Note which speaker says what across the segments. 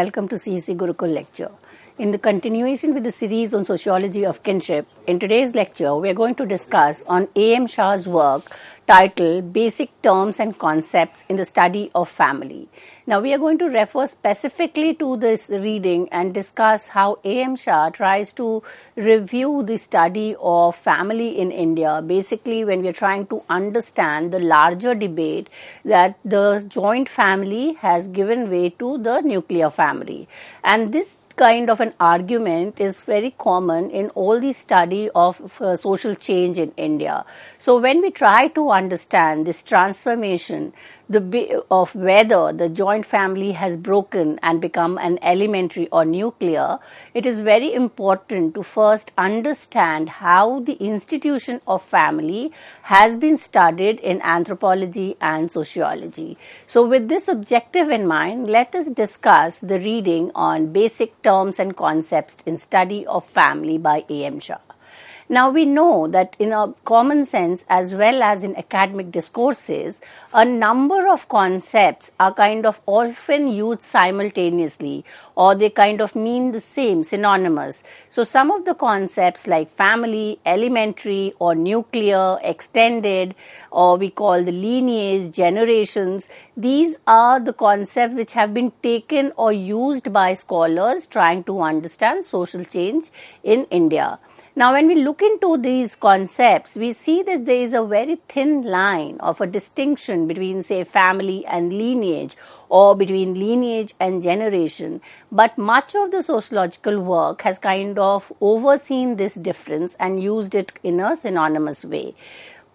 Speaker 1: welcome to CEC Gurukul lecture. In the continuation with the series on sociology of kinship, in today's lecture we are going to discuss on A.M. Shah's work titled Basic Terms and Concepts in the Study of Family. Now we are going to refer specifically to this reading and discuss how A.M. Shah tries to review the study of family in India, basically when we are trying to understand the larger debate that the joint family has given way to the nuclear family. And this kind of an argument is very common in all the study of social change in India. So when we try to understand this transformation of whether the joint family has broken and become an elementary or nuclear, it is very important to first understand how the institution of family has been studied in anthropology and sociology. So with this objective in mind, let us discuss the reading on Basic Terms and Concepts in Study of Family by A.M. Shah. Now we know that in a common sense as well as in academic discourses, a number of concepts are kind of often used simultaneously, or they kind of mean the same, synonymous. So some of the concepts like family, elementary or nuclear, extended, or we call the lineage, generations, these are the concepts which have been taken or used by scholars trying to understand social change in India. Now, when we look into these concepts, we see that there is a very thin line of a distinction between, say, family and lineage, or between lineage and generation. But much of the sociological work has kind of overseen this difference and used it in a synonymous way.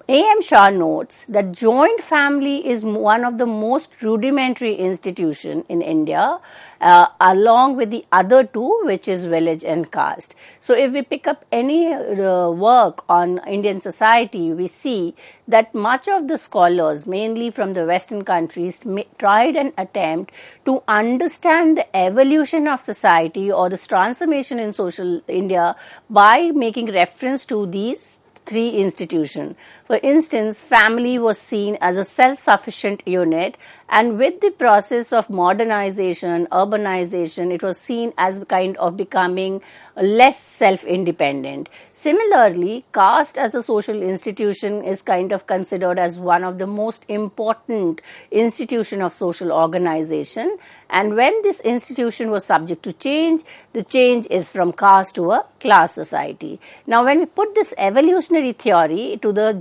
Speaker 1: A.M. Shah notes that joint family is one of the most rudimentary institutions in India, along with the other two, which is village and caste. So if we pick up any work on Indian society, we see that much of the scholars, mainly from the Western countries, tried an attempt to understand the evolution of society or the transformation in social India by making reference to these three institutions. For instance, family was seen as a self-sufficient unit, and with the process of modernization, urbanization, it was seen as kind of becoming less self-independent. Similarly, caste as a social institution is kind of considered as one of the most important institution of social organization, and when this institution was subject to change, the change is from caste to a class society. Now, when we put this evolutionary theory to the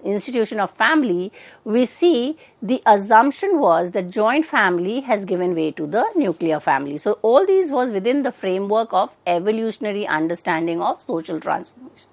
Speaker 1: institution of family, we see the assumption was that joint family has given way to the nuclear family. So all these was within the framework of evolutionary understanding of social transformation.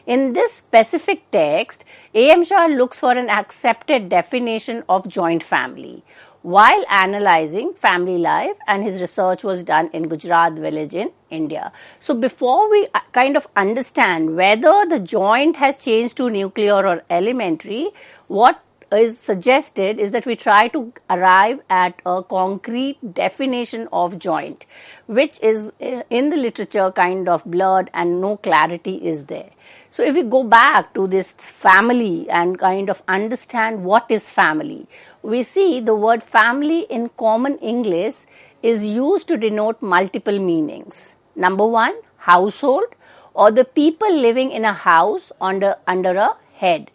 Speaker 1: In this specific text, A.M. Shah looks for an accepted definition of joint family while analyzing family life, and his research was done in Gujarat village in India. So before we kind of understand whether the joint has changed to nuclear or elementary, what is suggested is that we try to arrive at a concrete definition of joint, which is in the literature kind of blurred and no clarity is there. So if we go back to this family and kind of understand what is family, we see the word family in common English is used to denote multiple meanings. Number one, household, or the people living in a house under a head.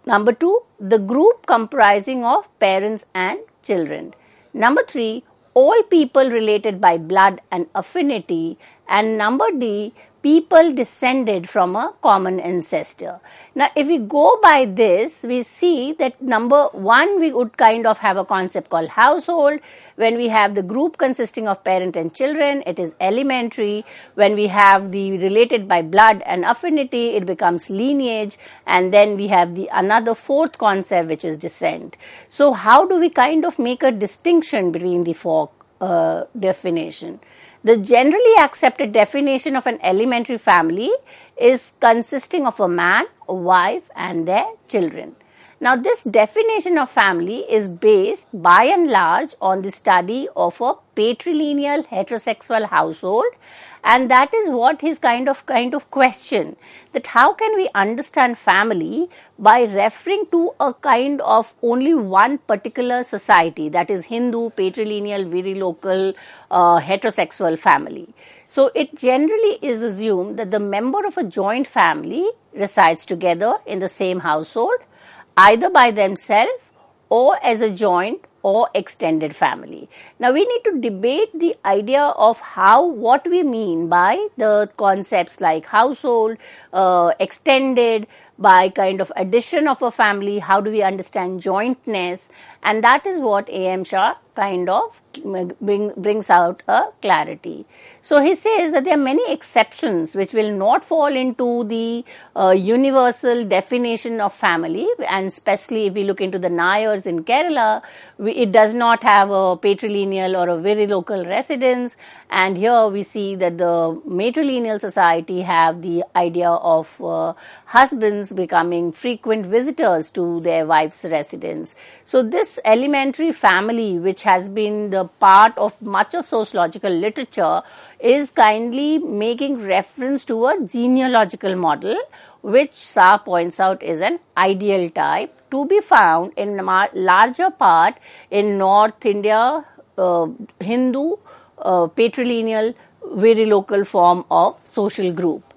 Speaker 1: Number two, the group comprising of parents and children. Number three, all people related by blood and affinity. And number D, people descended from a common ancestor. Now, if we go by this, we see that number one, we would kind of have a concept called household. When we have the group consisting of parent and children, it is elementary. When we have the related by blood and affinity, it becomes lineage. And then we have the another fourth concept, which is descent. So how do we kind of make a distinction between the four definition? The generally accepted definition of an elementary family is consisting of a man, a wife, and their children. Now, this definition of family is based by and large on the study of a patrilineal heterosexual household And that is what his kind of question, that how can we understand family by referring to a kind of only one particular society, that is Hindu, patrilineal, virilocal, heterosexual family. So it generally is assumed that the member of a joint family resides together in the same household, either by themselves or as a joint or extended family. Now we need to debate the idea of what we mean by the concepts like household, extended, by kind of addition of a family, how do we understand jointness, and that is what A.M. Shah kind of brings out a clarity. So he says that there are many exceptions which will not fall into the universal definition of family, and especially if we look into the Nayars in Kerala, it does not have a patrilineal or a virilocal residence, and here we see that the matrilineal society have the idea of husbands becoming frequent visitors to their wife's residence. So this elementary family, which has been the part of much of sociological literature, is kindly making reference to a genealogical model, which Shah points out is an ideal type to be found in larger part in North India, Hindu, patrilineal, virilocal form of social group.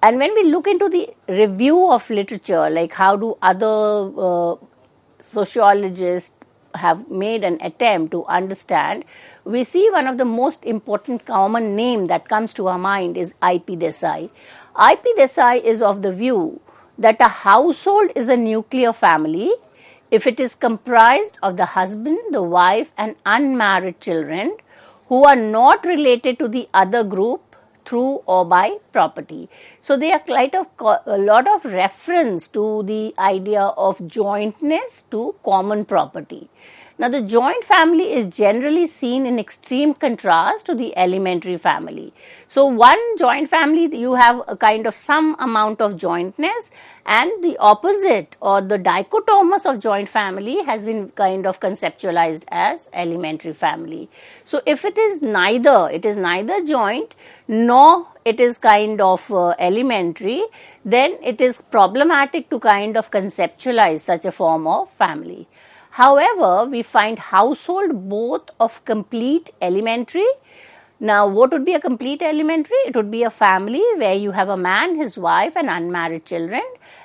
Speaker 1: And when we look into the review of literature, like how do other sociologists have made an attempt to understand, we see one of the most important common name that comes to our mind is I.P. Desai. I.P. Desai is of the view that a household is a nuclear family if it is comprised of the husband, the wife and unmarried children who are not related to the other group through or by property. So there are a lot of reference to the idea of jointness to common property. Now the joint family is generally seen in extreme contrast to the elementary family. So one joint family, you have a kind of some amount of jointness, and the opposite or the dichotomous of joint family has been kind of conceptualized as elementary family. So if it is neither joint nor it is kind of elementary, then it is problematic to kind of conceptualize such a form of family. However, we find household both of complete elementary. Now, what would be a complete elementary? It would be a family where you have a man, his wife and unmarried children,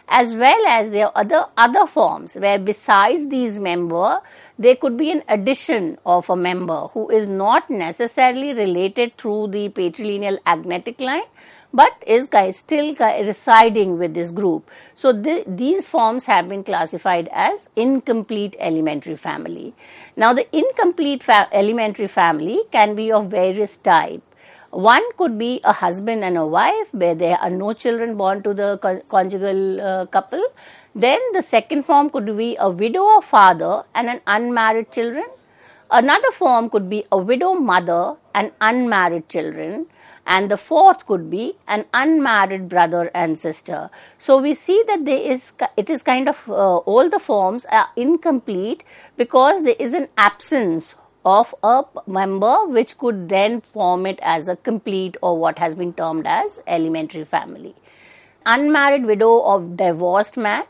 Speaker 1: as well as there are other forms where besides these members, there could be an addition of a member who is not necessarily related through the patrilineal agnatic line, but is still residing with this group. So these forms have been classified as incomplete elementary family. Now the incomplete elementary family can be of various types. One could be a husband and a wife where there are no children born to the conjugal couple. Then the second form could be a widow or father and an unmarried children. Another form could be a widow mother and unmarried children. And the fourth could be an unmarried brother and sister. So we see that it is kind of all the forms are incomplete because there is an absence of a member which could then form it as a complete or what has been termed as elementary family. Unmarried widow or divorced man,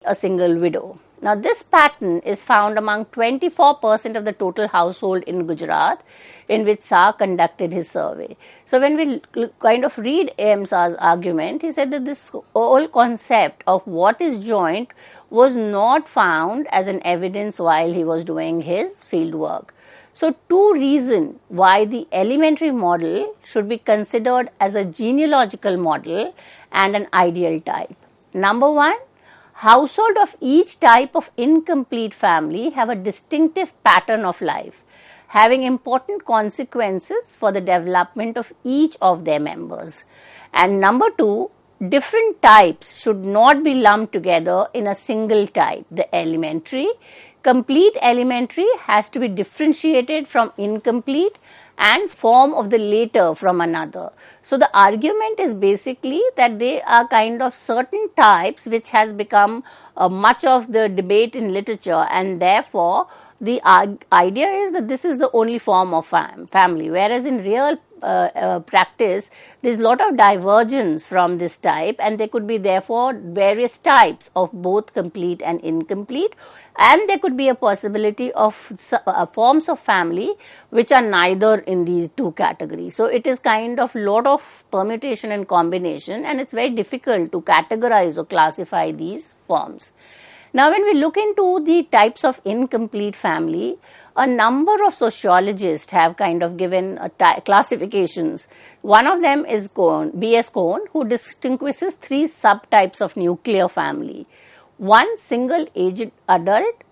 Speaker 1: a single widow. Now this pattern is found among 24% of the total household in Gujarat, in which Shah conducted his survey. So when we kind of read A.M. Shah's argument, he said that this whole concept of what is joint was not found as an evidence while he was doing his field work. So two reasons why the elementary model should be considered as a genealogical model and an ideal type. Number one, household of each type of incomplete family have a distinctive pattern of life, having important consequences for the development of each of their members. And number two, different types should not be lumped together in a single type, the elementary. Complete elementary has to be differentiated from incomplete and form of the later from another. So the argument is basically that they are kind of certain types which has become much of the debate in literature, and therefore the idea is that this is the only form of family, whereas in real practice, there's a lot of divergence from this type, and there could be therefore various types of both complete and incomplete, and there could be a possibility of forms of family which are neither in these two categories. So it is kind of lot of permutation and combination, and it's very difficult to categorize or classify these forms. Now, when we look into the types of incomplete family, a number of sociologists have kind of given classifications. One of them is B.S. Cohn, who distinguishes three subtypes of nuclear family. One, single-aged adult,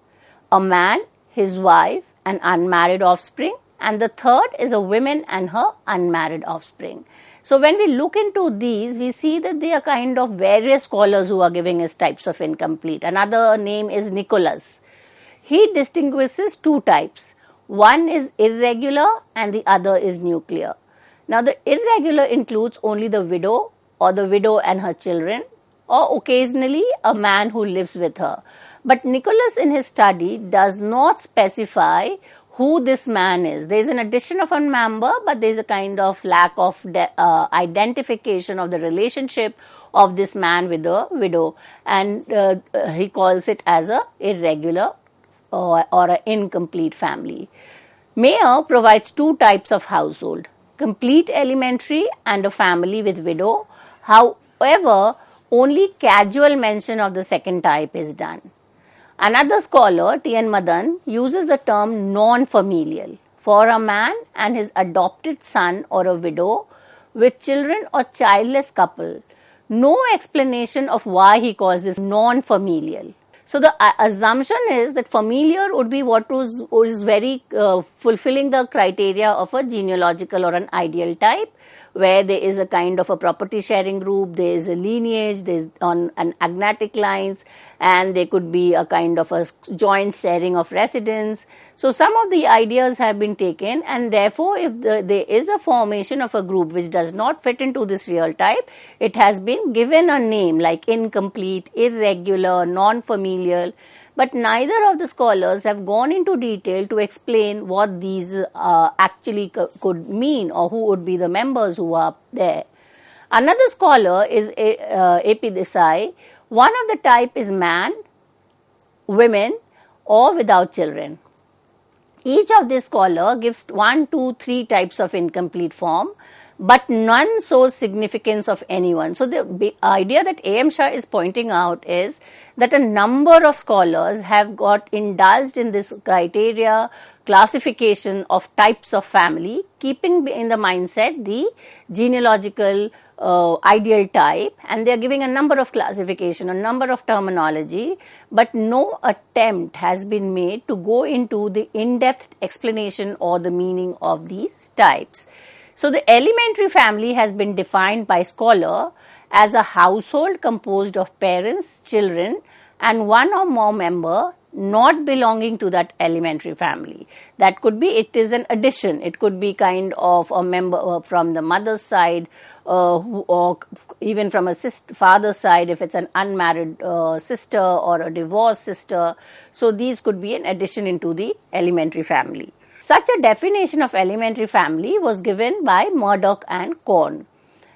Speaker 1: a man, his wife, and unmarried offspring, and the third is a woman and her unmarried offspring. So when we look into these, we see that they are kind of various scholars who are giving us types of incomplete. Another name is Nicholas. He distinguishes two types. One is irregular and the other is nuclear. Now the irregular includes only the widow or the widow and her children, or occasionally a man who lives with her. But Nicholas in his study does not specify who this man is. There is an addition of a member, but there is a kind of lack of identification of the relationship of this man with the widow, and he calls it as a irregular or an incomplete family. Mayer provides two types of household: complete elementary and a family with widow. However, only casual mention of the second type is done. Another scholar, T.N. Madan, uses the term non-familial for a man and his adopted son or a widow with children or childless couple. No explanation of why he calls this non-familial. So the assumption is that familiar would be what is very fulfilling the criteria of a genealogical or an ideal type, where there is a kind of a property sharing group, there is a lineage, there is on an agnatic lines, and there could be a kind of a joint sharing of residence. So some of the ideas have been taken, and therefore if there is a formation of a group which does not fit into this real type, it has been given a name like incomplete, irregular, non-familial. But neither of the scholars have gone into detail to explain what these actually could mean, or who would be the members who are there. Another scholar is A.P. Desai. One of the type is man, women, or without children. Each of these scholars gives 1, 2, 3 types of incomplete form, but none shows significance of anyone. So the idea that A.M. Shah is pointing out is that a number of scholars have got indulged in this criteria, classification of types of family, keeping in the mindset the genealogical ideal type, and they are giving a number of classification, a number of terminology, but no attempt has been made to go into the in-depth explanation or the meaning of these types. So the elementary family has been defined by scholar as a household composed of parents, children, and one or more member not belonging to that elementary family. That could be, it is an addition. It could be kind of a member from the mother's side, or even from a father's side if it's an unmarried sister or a divorced sister. So these could be an addition into the elementary family. Such a definition of elementary family was given by Murdoch and Cohn.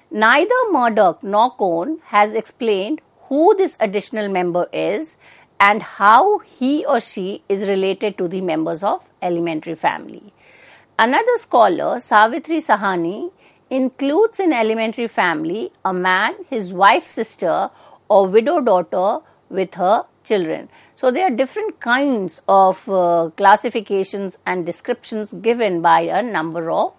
Speaker 1: Neither Murdoch nor Cohn has explained who this additional member is and how he or she is related to the members of elementary family. Another scholar, Savitri Sahani, includes in elementary family a man, his wife's sister, or widow daughter with her children. So there are different kinds of classifications and descriptions given by a number of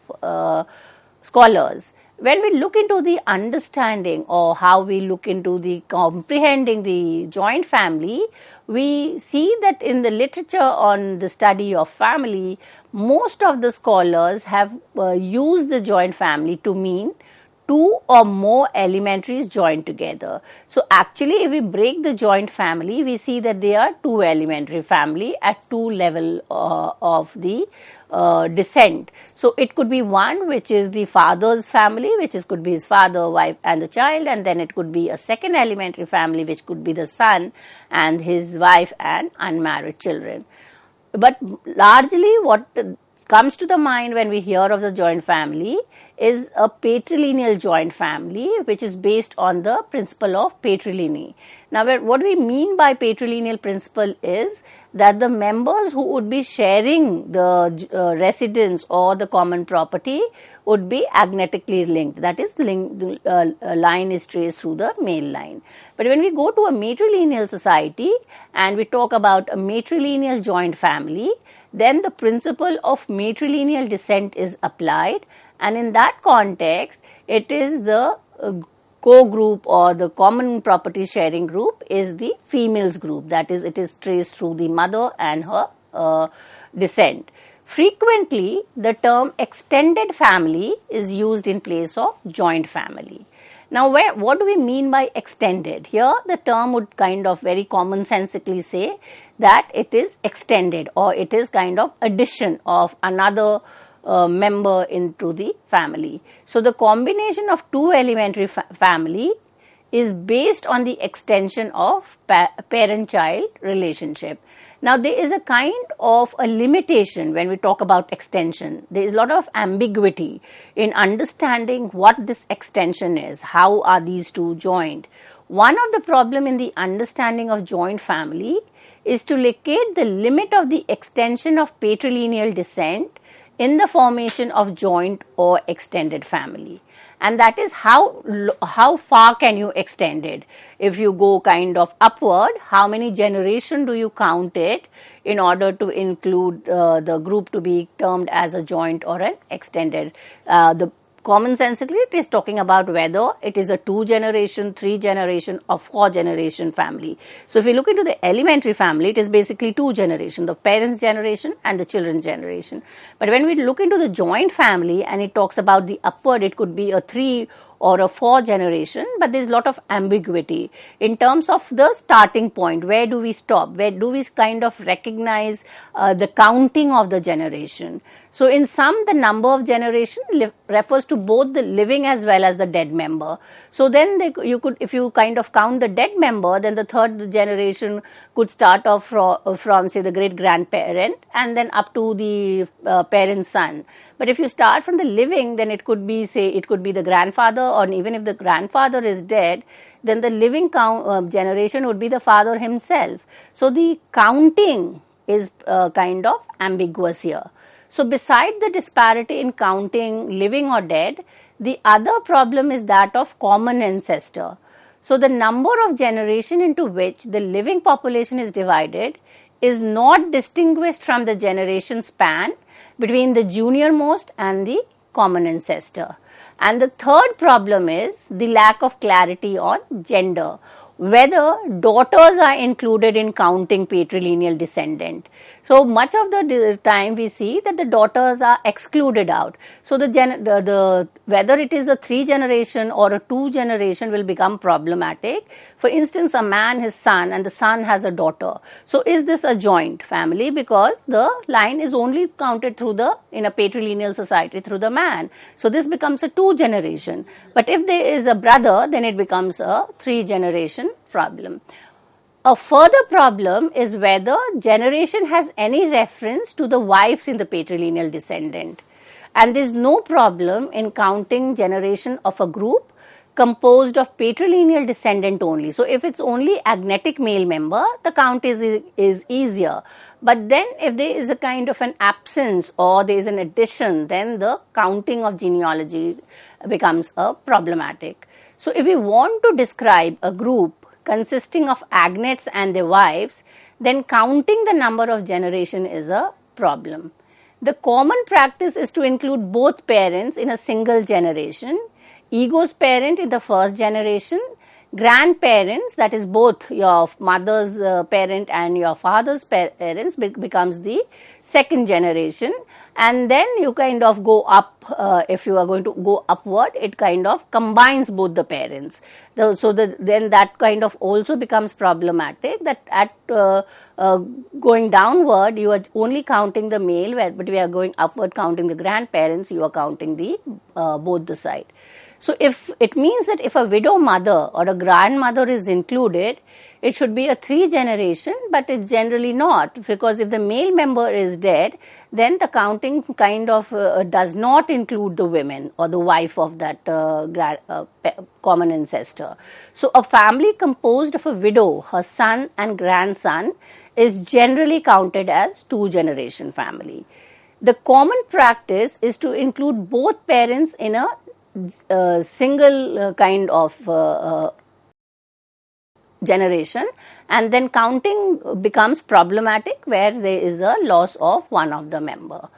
Speaker 1: scholars. When we look into the understanding or how we look into the comprehending the joint family, we see that in the literature on the study of family, most of the scholars have used the joint family to mean two or more elementaries joined together. So actually if we break the joint family, we see that there are two elementary family at two level of the descent. So it could be one which is the father's family, which is could be his father, wife and the child, and then it could be a second elementary family which could be the son and his wife and unmarried children. But largely what comes to the mind when we hear of the joint family is a patrilineal joint family, which is based on the principle of patrilineal. Now, what we mean by patrilineal principle is that the members who would be sharing the residence or the common property would be agnetically linked. That is, line is traced through the male line. But when we go to a matrilineal society and we talk about a matrilineal joint family, then the principle of matrilineal descent is applied, and in that context, it is the co-group or the common property sharing group is the females group. That is, it is traced through the mother and her descent. Frequently, the term extended family is used in place of joint family. Now, what do we mean by extended? Here, the term would kind of very commonsensically say that it is extended, or it is kind of addition of another member into the family. So, the combination of two elementary family is based on the extension of parent-child relationship. Now, there is a kind of a limitation when we talk about extension. There is a lot of ambiguity in understanding what this extension is. How are these two joined? One of the problem in the understanding of joint family is to locate the limit of the extension of patrilineal descent in the formation of joint or extended family. And that is how far can you extend it? If you go kind of upward, how many generations do you count it in order to include the group to be termed as a joint or an extended? The commonsensically, it is talking about whether it is a 2 generation, 3 generation or 4 generation family. So, if you look into the elementary family, it is basically 2 generations, the parents' generation and the children's generation. But when we look into the joint family and it talks about the upward, it could be a 3 or a 4 generation, but there is a lot of ambiguity in terms of the starting point. Where do we stop? Where do we kind of recognize the counting of the generation? So, in sum, the number of generation refers to both the living as well as the dead member. So, then you could, if you kind of count the dead member, then the third generation could start off from say the great grandparent and then up to the parent's son. But if you start from the living, then it could be, say, it could be the grandfather, or even if the grandfather is dead, then the living generation would be the father himself. So, the counting is kind of ambiguous here. So, beside the disparity in counting living or dead, the other problem is that of common ancestor. So, the number of generation into which the living population is divided is not distinguished from the generation span between the junior most and the common ancestor. And the third problem is the lack of clarity on gender, whether daughters are included in counting patrilineal descendant. So, much of the time we see that the daughters are excluded out. So, whether it is a 3 generation or a 2 generation will become problematic. For instance, a man, his son, and the son has a daughter. So, is this a joint family? Because the line is only counted through in a patrilineal society through the man. So, this becomes a 2 generation. But if there is a brother, then it becomes a 3 generation problem. A further problem is whether generation has any reference to the wives in the patrilineal descendant. And there is no problem in counting generation of a group composed of patrilineal descendant only. So, if it's only agnetic male member, the count is easier. But then if there is a kind of an absence or there is an addition, then the counting of genealogy becomes problematic. So, if we want to describe a group consisting of agnates and their wives, then counting the number of generation is a problem. The common practice is to include both parents in a single generation, ego's parent in the first generation, grandparents, that is both your mother's parent and your father's parents becomes the second generation, and then you kind of go up, if you are going to go upward, it kind of combines both the parents. Then that kind of also becomes problematic, that at going downward you are only counting the male, but we are going upward counting the grandparents, you are counting the both the side. So if it means that if a widow mother or a grandmother is included, it should be a 3 generation, but it's generally not, because if the male member is dead, then the counting kind of does not include the women or the wife of that common ancestor. So a family composed of a widow, her son and grandson is generally counted as 2 generation family. The common practice is to include both parents in a single kind of generation, and then counting becomes problematic where there is a loss of one of the member.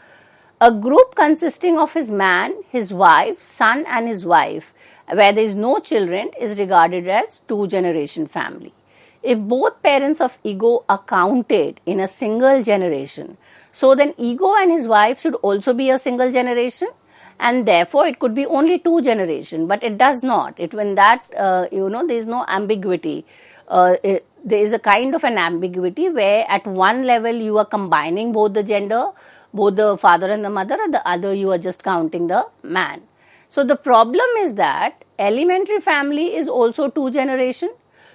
Speaker 1: A group consisting of his man, his wife, son and his wife, where there is no children, is regarded as 2 generation family. If both parents of ego are counted in a single generation, so then ego and his wife should also be a single generation, and therefore it could be only 2 generation, but it does not. When that there is no ambiguity. There is a kind of an ambiguity where at one level you are combining both the gender, both the father and the mother, and the other you are just counting the man. So the problem is that elementary family is also 2 generation.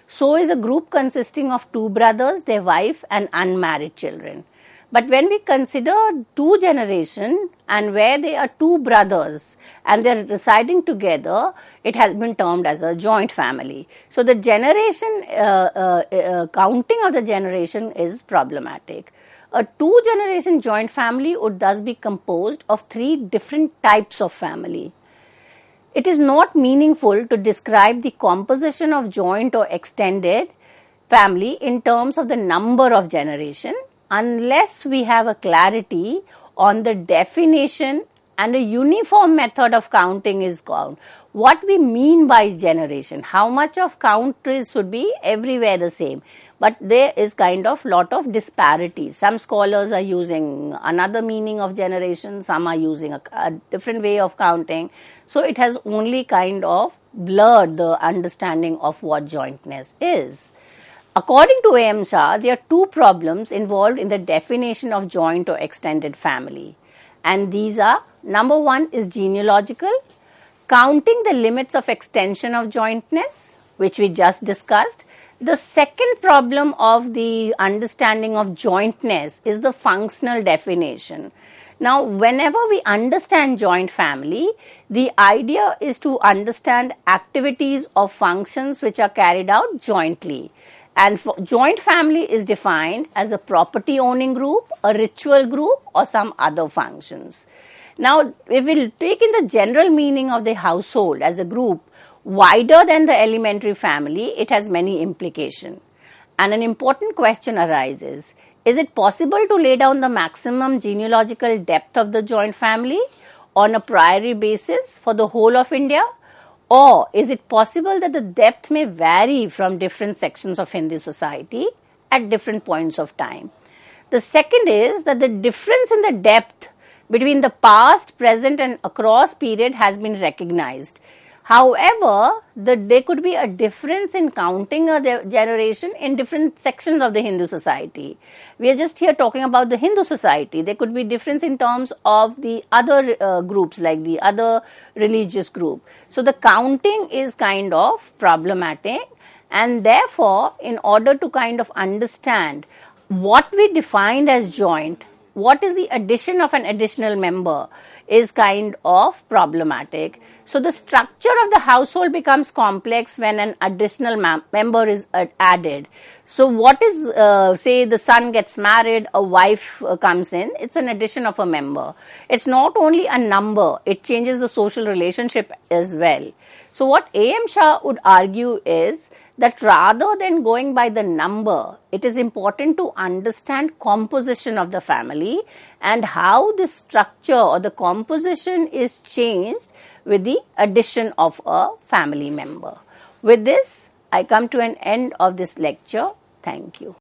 Speaker 1: So is a group consisting of 2 brothers, their wife and unmarried children. But when we consider 2 generation and where there are 2 brothers and they are residing together, it has been termed as a joint family. So the generation, counting of the generation is problematic. A 2 generation joint family would thus be composed of 3 different types of family. It is not meaningful to describe the composition of joint or extended family in terms of the number of generation, unless we have a clarity on the definition and a uniform method of counting is count. What we mean by generation, how much of count should be everywhere the same, but there is kind of lot of disparity. Some scholars are using another meaning of generation, some are using a different way of counting. So it has only kind of blurred the understanding of what jointness is. According to A.M. Shah, there are 2 problems involved in the definition of joint or extended family. And these are, number 1 is genealogical, counting the limits of extension of jointness, which we just discussed. The second problem of the understanding of jointness is the functional definition. Now, whenever we understand joint family, the idea is to understand activities or functions which are carried out jointly. And joint family is defined as a property owning group, a ritual group or some other functions. Now, if we take in the general meaning of the household as a group wider than the elementary family, it has many implications. And an important question arises, is it possible to lay down the maximum genealogical depth of the joint family on a priori basis for the whole of India? Or is it possible that the depth may vary from different sections of Hindu society at different points of time? The second is that the difference in the depth between the past, present and across period has been recognized. However, there could be a difference in counting a generation in different sections of the Hindu society. We are just here talking about the Hindu society. There could be difference in terms of the other groups, like the other religious group. So the counting is kind of problematic, and therefore, in order to kind of understand what we defined as joint, what is the addition of an additional member, is kind of problematic. So the structure of the household becomes complex when an additional member is added. So what is, say the son gets married, a wife comes in, it's an addition of a member. It's not only a number, it changes the social relationship as well. So what A.M. Shah would argue is that rather than going by the number, it is important to understand composition of the family and how the structure or the composition is changed with the addition of a family member. With this, I come to an end of this lecture. Thank you.